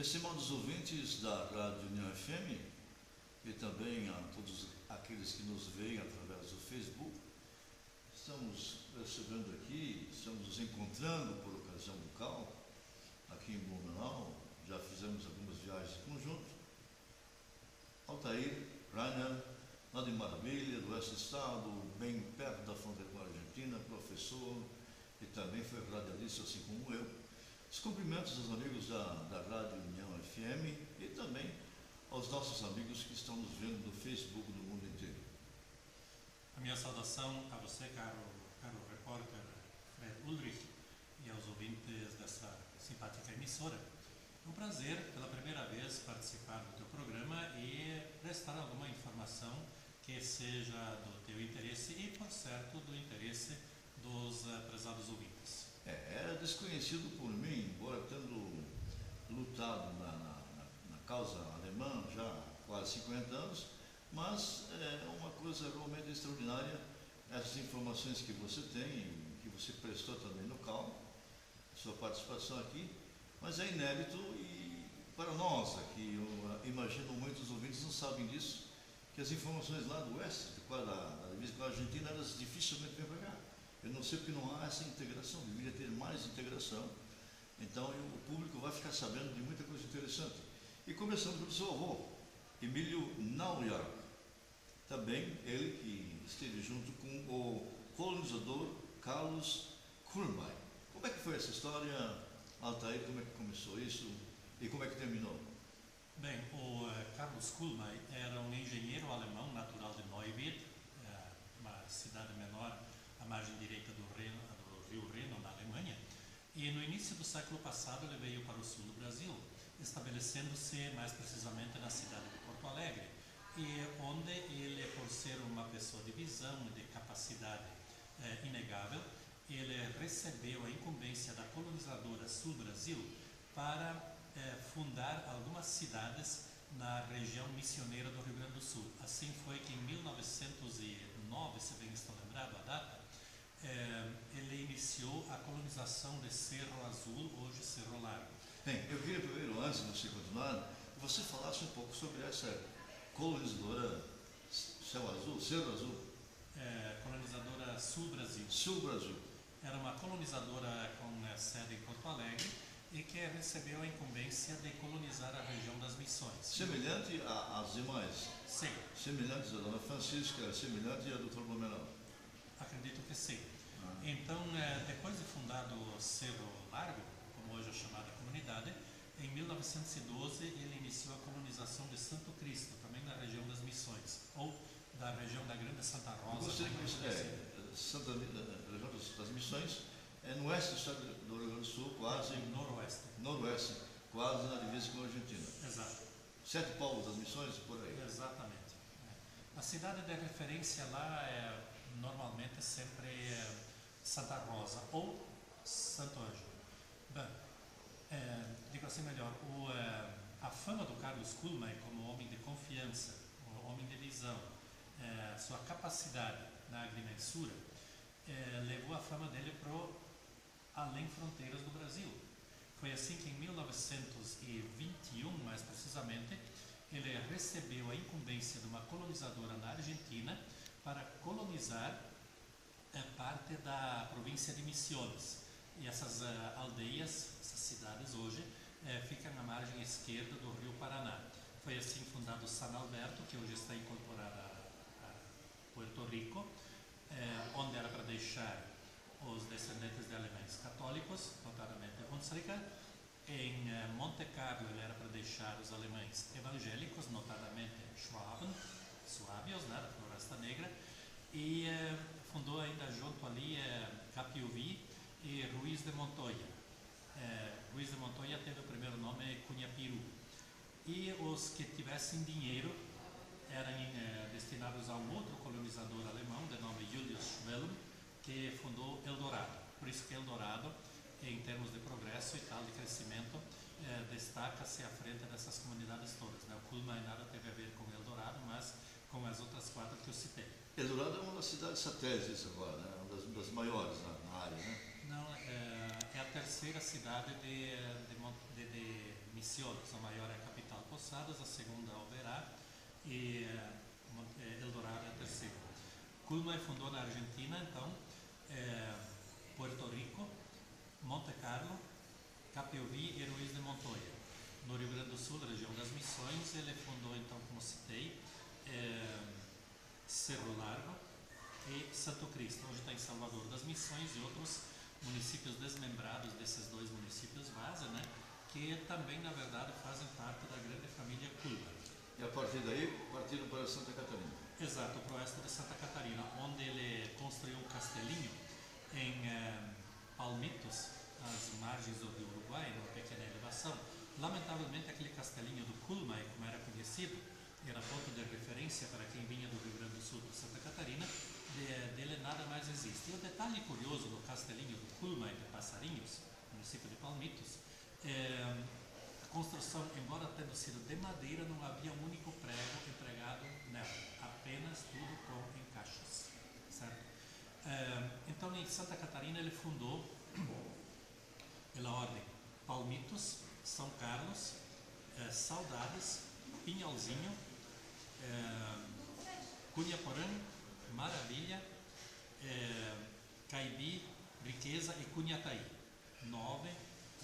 Estimados ouvintes da Rádio União FM e também a todos aqueles que nos veem através do Facebook, estamos recebendo aqui, estamos nos encontrando por ocasião do CAL, aqui em Blumenau. Já fizemos algumas viagens em conjunto. Altair, Rainer, lá de Maravilha, do Oeste do Estado, bem perto da fronteira com a Argentina, professor e também foi radialista, assim como eu. Os cumprimentos aos amigos da Rádio União FM e também aos nossos amigos que estão nos vendo no Facebook do mundo inteiro. A minha saudação a você, caro repórter Fred Ulrich, e aos ouvintes dessa simpática emissora. É um prazer, pela primeira vez, participar do teu programa e prestar alguma informação que seja do teu interesse e, por certo, do interesse dos prezados ouvintes. Era desconhecido por mim, embora tendo lutado na causa alemã já há quase 50 anos, mas é uma coisa realmente extraordinária essas informações que você tem, que você prestou também no CAL, sua participação aqui, mas é inédito e para nós aqui, eu imagino muitos ouvintes não sabem disso, que as informações lá do oeste, da divisa com a Argentina, elas dificilmente vêm para cá. Eu não sei porque não há essa integração, deveria ter mais integração, então o público vai ficar sabendo de muita coisa interessante. E começando pelo seu avô, Emílio Naujahr, também ele que esteve junto com o colonizador Carlos Kuhlmann. Como é que foi essa história, Altair, como é que começou isso e como é que terminou? Bem, o Carlos Kuhlmann era um engenheiro alemão natural de Neuwied, uma cidade menor à margem direita do rio Reno, na Alemanha, e no início do século passado ele veio para o sul do Brasil, estabelecendo-se mais precisamente na cidade de Porto Alegre, e onde ele, por ser uma pessoa de visão e de capacidade inegável, ele recebeu a incumbência da colonizadora Sul Brasil para fundar algumas cidades na região missioneira do Rio Grande do Sul. Assim foi que em 1909, se bem estou lembrado a data, ele iniciou a colonização de Cerro Azul, hoje Cerro Largo. Bem, eu queria primeiro, antes de você continuar, que você falasse um pouco sobre essa colonizadora Cerro Azul? Colonizadora Sul Brasil. Sul Brasil. Era uma colonizadora com sede em Porto Alegre e que recebeu a incumbência de colonizar a região das Missões. Semelhante às demais? Sim. Semelhante à Dona Francisca, semelhante à Dr. Blumenau? Acredito que sim. Então, depois de fundado Cerro Largo, como hoje é chamada a comunidade, em 1912 ele iniciou a colonização de Santo Cristo, também na região das Missões, ou da região da Grande Santa Rosa. Gostaria que você região das Missões, é no oeste do estado do Rio Grande do Sul, quase noroeste, quase na divisa com a Argentina. Exato. 7 povos das Missões, por aí. Exatamente. A cidade de referência lá é normalmente sempre Santa Rosa ou Santo Ângelo. Bem, digo assim melhor, a fama do Carlos Kuhlmann como homem de confiança, homem de visão, sua capacidade na agrimensura, levou a fama dele para além fronteiras do Brasil. Foi assim que em 1921, mais precisamente, ele recebeu a incumbência de uma colonizadora na Argentina para colonizar parte da província de Misiones. E essas aldeias, essas cidades hoje, ficam na margem esquerda do rio Paraná. Foi assim fundado San Alberto, que hoje está incorporado a Puerto Rico, onde era para deixar os descendentes de alemães católicos, notadamente Hunsrücker. Em Monte Carlo ele era para deixar os alemães evangélicos, notadamente suábios, né, da Floresta Negra, e fundou ainda junto ali Capiuví e Ruiz de Montoya. Ruiz de Montoya teve o primeiro nome Cunhapiru. E os que tivessem dinheiro eram destinados a um outro colonizador alemão de nome Julius Schwelm, que fundou Eldorado. Por isso que Eldorado, em termos de progresso e tal, de crescimento, destaca-se à frente dessas comunidades todas. Né? O Kuhlmann nada teve a ver com Eldorado, mas com as outras 4 que eu citei. Eldorado é uma das cidades satélites agora, né? Uma das maiores na área, né? Não, é a terceira cidade de Misiones, Posadas, a segunda Alverá e Eldorado é a terceira. Cullman fundou na Argentina, então, Puerto Rico, Monte Carlo, Capiouvi e Ruiz de Montoya. No Rio Grande do Sul, região das Missões, ele fundou, então, como citei, Cerro Largo e Santo Cristo. Hoje está em Salvador das Missões e outros municípios desmembrados desses dois municípios base, né, que também, na verdade, fazem parte da grande família Cullman. E a partir daí, partiram para Santa Catarina. Exato, para o oeste de Santa Catarina, onde ele construiu um castelinho em Palmitos, às margens do Rio Uruguai, numa pequena elevação. Lamentavelmente, aquele castelinho do Cullman, como era conhecido, era ponto de referência para quem vinha do Rio Grande do Sul para Santa Catarina, dele nada mais existe. E o detalhe curioso do castelinho do Cullman de Passarinhos, município de Palmitos, a construção, embora tendo sido de madeira, não havia um único prego empregado nela, apenas tudo com encaixes, certo? Então, em Santa Catarina, ele fundou, pela ordem, Palmitos, São Carlos, Saudades, Pinhalzinho, Cunhaporã, Maravilha, Caibi, Riqueza e Cunhataí. 9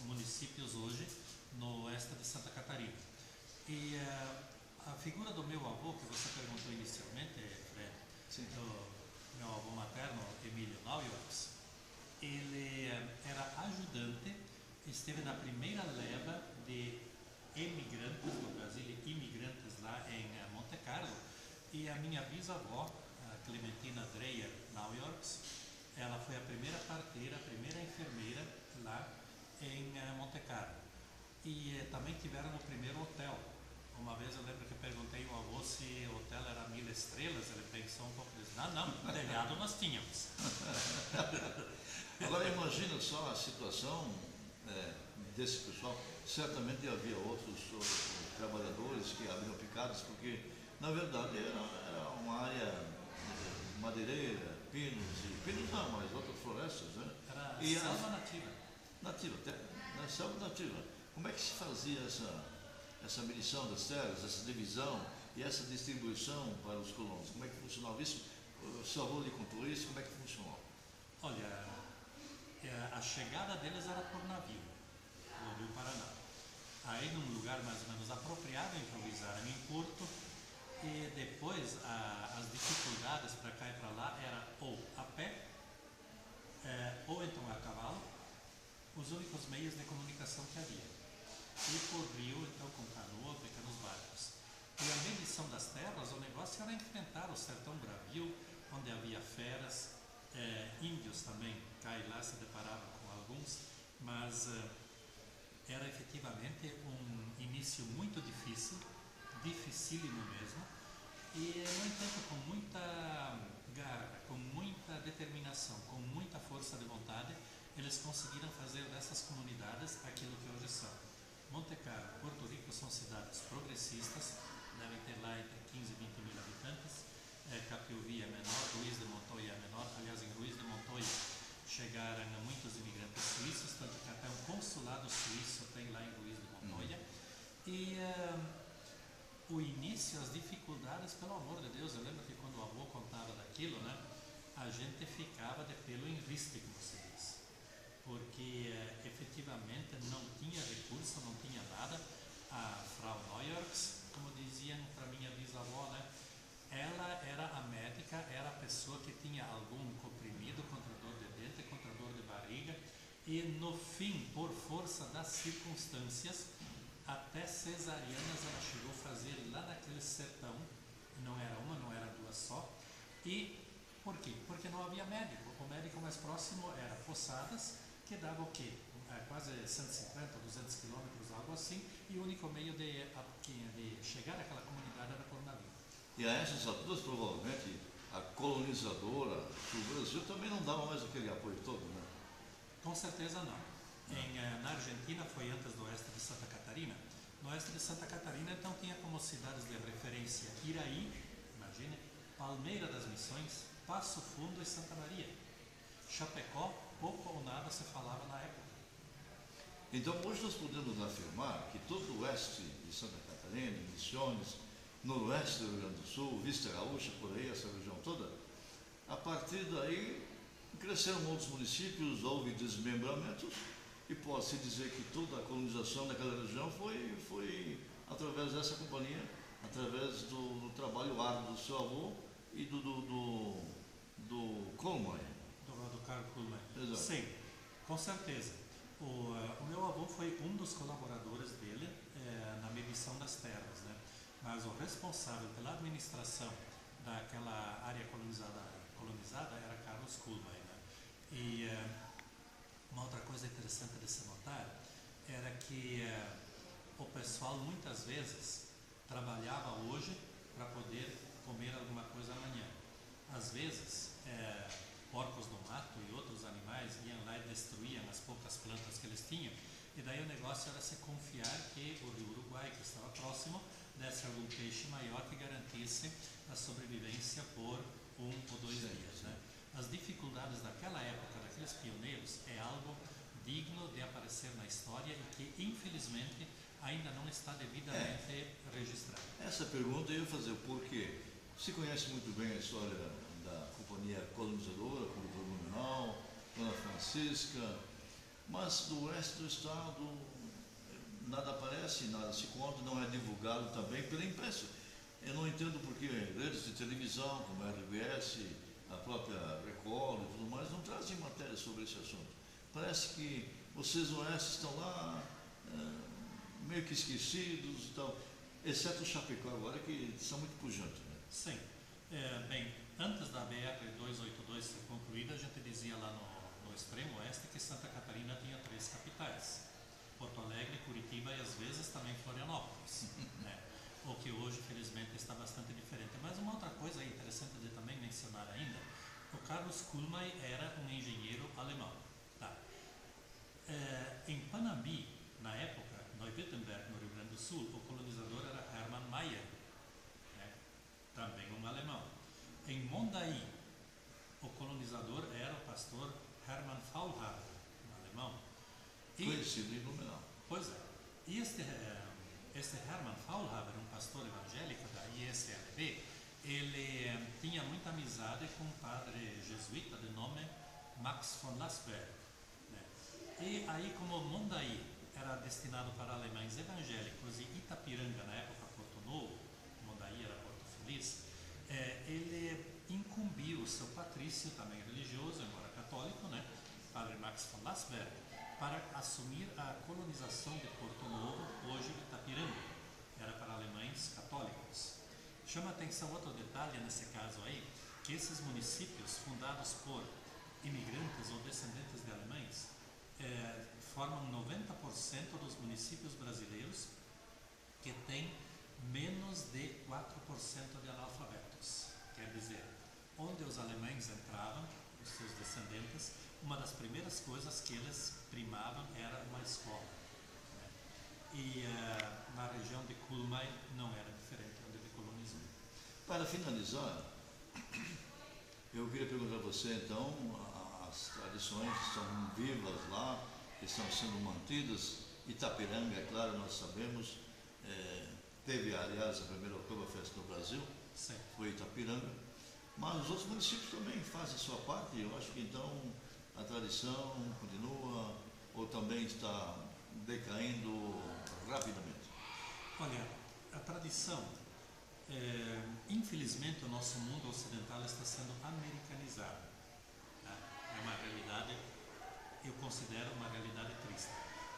municípios hoje no oeste de Santa Catarina. E a figura do meu avô, que você perguntou inicialmente, Fred, do meu avô materno, Emílio Naujoks, ele era ajudante, esteve na primeira leva de emigrantes do Brasil, imigrantes lá em Monte Carlo, e a minha bisavó, a Clementina Dreyer Naujoks, ela foi a primeira parteira, a primeira enfermeira lá em Monte Carlo. E também tiveram o primeiro hotel. Uma vez eu lembro que eu perguntei ao avô se o hotel era 1000 estrelas, ele pensou um pouco e disse, não, telhado nós tínhamos. Agora imagina só a situação desse pessoal. Certamente havia outros trabalhadores que abriam picadas, porque na verdade era uma área madeireira, pinos não, mas outras florestas, né? Era E selva nativa. Nativa, na selva nativa. Como é que se fazia essa medição das terras, essa divisão e essa distribuição para os colonos? Como é que funcionava isso? O seu avô lhe contou isso, como é que funcionou? Olha, a chegada deles era por navio, no Rio Paraná. Aí, num lugar mais ou menos apropriado, improvisaram em Porto, e depois as dificuldades para cá e para lá era ou a pé, ou então a cavalo, os únicos meios de comunicação que havia. E por rio, então, com canoa, pequenos barcos. E a medição das terras, o negócio era enfrentar o sertão bravio, onde havia feras, índios também, cá e lá se deparavam com alguns, mas era efetivamente um início muito difícil, dificílimo mesmo, e, no entanto, com muita garra, com muita determinação, com muita força de vontade, eles conseguiram fazer dessas comunidades aquilo que hoje são. Monte Carlo, Porto Rico são cidades progressistas, devem ter lá entre 15 e 20 mil habitantes. Capiouvi é menor, Ruiz de Montoya é menor. Aliás, em Ruiz de Montoya chegaram muitos imigrantes suíços, tanto que até um consulado suíço tem lá em Ruiz de Montoya. E o início, as dificuldades, pelo amor de Deus, eu lembro que quando o avô contava daquilo, né, a gente ficava de pelo em riste, como se diz, porque efetivamente não tinha recurso, não tinha nada. A Frau Naujoks, como diziam para minha bisavó, né, ela era a médica, era a pessoa que tinha algum comprimido contra dor de dente, contra dor de barriga, e no fim, por força das circunstâncias, até cesarianas ela chegou a fazer lá naquele sertão, não era uma, não era duas só. E por quê? Porque não havia médico. O médico mais próximo era Posadas, que dava o quê? Quase 150, 200 quilômetros, algo assim, e o único meio de chegar àquela comunidade era por navio. E a essas alturas, provavelmente, a colonizadora do Brasil também não dava mais aquele apoio todo, né? Com certeza não. Na Argentina foi antes do oeste de Santa Catarina. No oeste de Santa Catarina, então, tinha como cidades de referência Iraí, imagine, Palmeira das Missões, Passo Fundo e Santa Maria. Chapecó, pouco ou nada se falava na época. Então, hoje nós podemos afirmar que todo o oeste de Santa Catarina Catarina, Misiones, noroeste do Rio Grande do Sul, Vista Gaúcha, por aí, essa região toda. A partir daí, cresceram outros municípios, houve desmembramentos, e pode-se dizer que toda a colonização daquela região foi através dessa companhia, através do trabalho árduo do seu avô e do Coleman. Do Carl Coleman. Exato. Sim, com certeza. O meu avô foi um dos colaboradores dele na medição das terras, né? Mas o responsável pela administração daquela área colonizada era Carlos Coleman, né? E uma outra coisa interessante de se notar era que o pessoal muitas vezes trabalhava hoje para poder comer alguma coisa amanhã. Às vezes, porcos do mato e outros animais iam lá e destruíam as poucas plantas que eles tinham, e daí o negócio era se confiar que o rio Uruguai, que estava próximo, desse algum peixe maior que garantisse a sobrevivência por 1 ou 2 dias. Né? As dificuldades daquela época, daqueles pioneiros, é algo digno de aparecer na história e que, infelizmente, ainda não está devidamente registrado. Essa pergunta eu ia fazer, por quê? Se conhece muito bem a história da companhia colonizadora, como Blumenau, Dona Francisca, mas do resto do estado nada aparece, nada se conta, não é divulgado também pela imprensa. Eu não entendo porque redes de televisão, como a RBS, a própria Record e tudo mais, não trazem matéria sobre esse assunto. Parece que vocês do oeste estão lá, meio que esquecidos e tal, exceto o Chapecó agora, que são muito pujantes. Né? Sim. Bem, antes da BR-282 ser concluída, a gente dizia lá no extremo oeste que Santa Catarina tinha 3 capitais. Porto Alegre, Curitiba e às vezes também Florianópolis. Né? O que hoje, felizmente, está bastante diferente. Mas uma outra coisa interessante de também mencionar ainda, o Carlos Coleman era um engenheiro alemão. Tá? Em Panambi, na época, Neuwittenberg, no Rio Grande do Sul, o colonizador era Hermann Mayer, né? Também um alemão. Em Mondaí, o colonizador era o pastor Hermann Faulhaber, um alemão. Conhecido em Blumenau. Pois é. E este Hermann Faulhaber, um pastor evangélico da ISLB, ele tinha muita amizade com um padre jesuíta de nome Max von Lassberg. Né? E aí, como Mondaí era destinado para alemães evangélicos e Itapiranga, na época, Porto Novo, Mondaí era Porto Feliz, ele incumbiu o seu patrício, também religioso, embora católico, né? Padre Max von Lassberg, para assumir a colonização de Porto Novo, hoje Itapiranga. Era para alemães católicos. Chama a atenção outro detalhe nesse caso aí, que esses municípios fundados por imigrantes ou descendentes de alemães formam 90% dos municípios brasileiros que têm menos de 4% de analfabetos. Quer dizer, onde os alemães entravam, os seus descendentes, uma das primeiras coisas que eles primavam era uma escola. Né? E na região de Coleman não era diferente onde ele colonizou. Para finalizar, eu queria perguntar a você, então, as tradições estão vivas lá, estão sendo mantidas. Itapiranga, é claro, nós sabemos, teve, aliás, a primeira Oktoberfest no Brasil, Sim. Foi Itapiranga, mas os outros municípios também fazem a sua parte. Eu acho que, então, a tradição continua ou também está decaindo rapidamente? Olha, a tradição, infelizmente o nosso mundo ocidental está sendo americanizado. Tá? É uma realidade, eu considero uma realidade triste.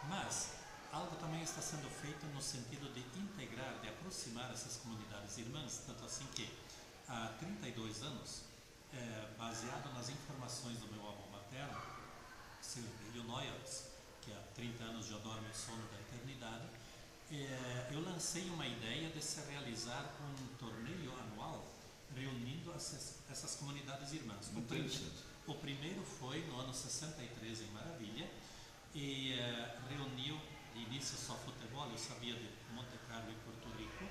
Mas algo também está sendo feito no sentido de integrar, de aproximar essas comunidades irmãs, tanto assim que há 32 anos, baseado nas informações do meu avô materno, Silvio Noyers, que há 30 anos já dorme o sono da eternidade, eu lancei uma ideia de se realizar um torneio anual reunindo essas comunidades irmãs. O primeiro foi no ano 63 em Maravilha e reuniu de início só futebol. Eu sabia de Monte Carlo e Porto Rico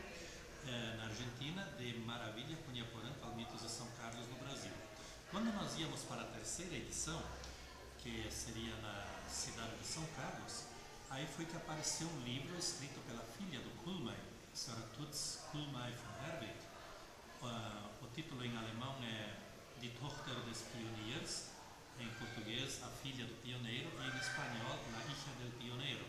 na Argentina, de Maravilha, Cunhaporã, Palmitos e São Carlos no Brasil. Quando nós íamos para a terceira edição, que seria na cidade de São Carlos, aí foi que apareceu um livro escrito pela filha do Coleman, senhora Toots Kuhlmeier von Herwig. O título em alemão é Die Tochter des Pioniers, em português, A Filha do Pioneiro, e em espanhol, La Hija del Pionero.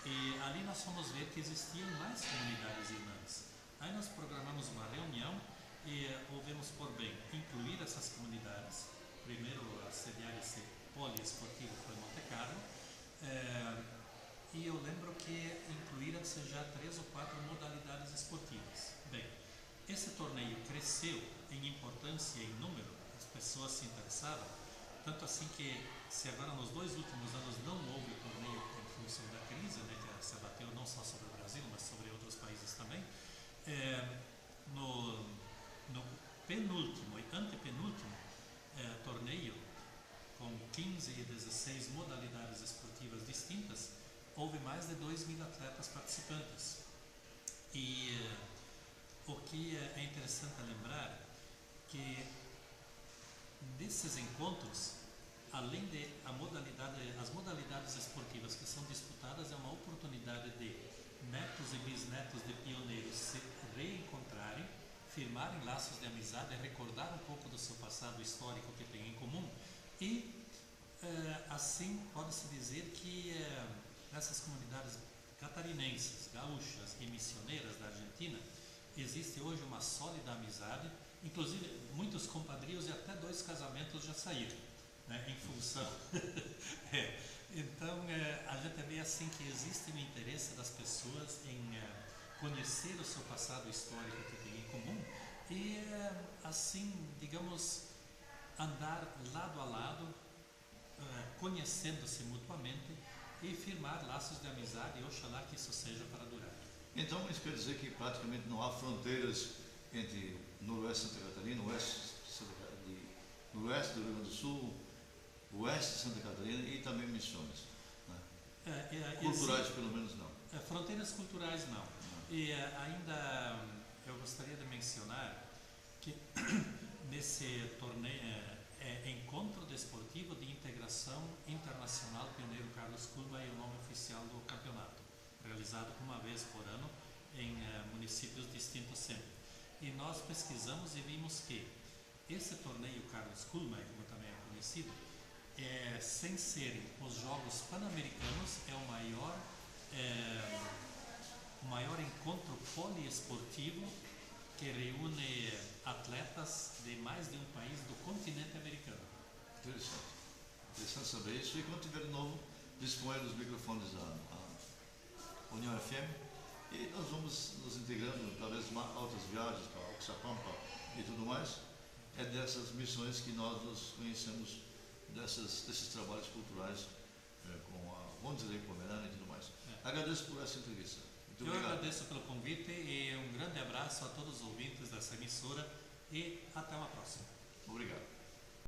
E ali nós fomos ver que existiam mais comunidades irmãs. Aí nós programamos uma reunião e ouvimos por bem incluir essas comunidades. Primeiro, a sediar esse poliesportivo foi Monte Carlo. E eu lembro que incluíram-se já 3 ou 4 modalidades esportivas. Bem, esse torneio cresceu em importância e em número, as pessoas se interessavam, tanto assim que, se agora nos 2 últimos anos não houve torneio em função da crise, né, que se abateu não só sobre o Brasil, mas sobre outros países também, no penúltimo e antepenúltimo torneio, com 15 e 16 modalidades esportivas distintas, houve mais de 2.000 atletas participantes. E o que é interessante lembrar que desses encontros, além de as modalidades esportivas que são disputadas, é uma oportunidade de netos e bisnetos de pioneiros se reencontrarem, firmarem laços de amizade, recordar um pouco do seu passado histórico que têm em comum e assim pode-se dizer que nessas comunidades catarinenses, gaúchas e missioneiras da Argentina existe hoje uma sólida amizade, inclusive muitos compadrios e até 2 casamentos já saíram, né, em função. Então a gente vê assim que existe um interesse das pessoas em conhecer o seu passado histórico que tem em comum e assim, digamos, andar lado a lado, conhecendo-se mutuamente e firmar laços de amizade, e oxalá que isso seja para durar. Então, isso quer dizer que praticamente não há fronteiras entre noroeste de Santa Catarina, oeste do Rio Grande do Sul, oeste de Santa Catarina e também Missões. Né? Culturais, pelo menos, não. Fronteiras culturais, não. E ainda eu gostaria de mencionar que nesse torneio, Encontro Desportivo de Integração Internacional Pioneiro Carlos Kuhlmeier é o nome oficial do campeonato, realizado uma vez por ano em municípios distintos sempre. E nós pesquisamos e vimos que esse torneio Carlos Kuhlmeier, como também é conhecido, sem serem os Jogos Pan-Americanos, é o maior encontro poliesportivo que reúne atletas de mais de um país do continente americano. Interessante. Interessante saber isso. E quando tiver de novo, disponha dos microfones da União FM e nós vamos nos integrando, talvez outras viagens para Oxapampa e tudo mais. É dessas missões que nós nos conhecemos, desses trabalhos culturais com a Wanderlei Pomerana e tudo mais. Agradeço por essa entrevista. Eu agradeço pelo convite e um grande abraço a todos os ouvintes dessa emissora e até uma próxima. Obrigado.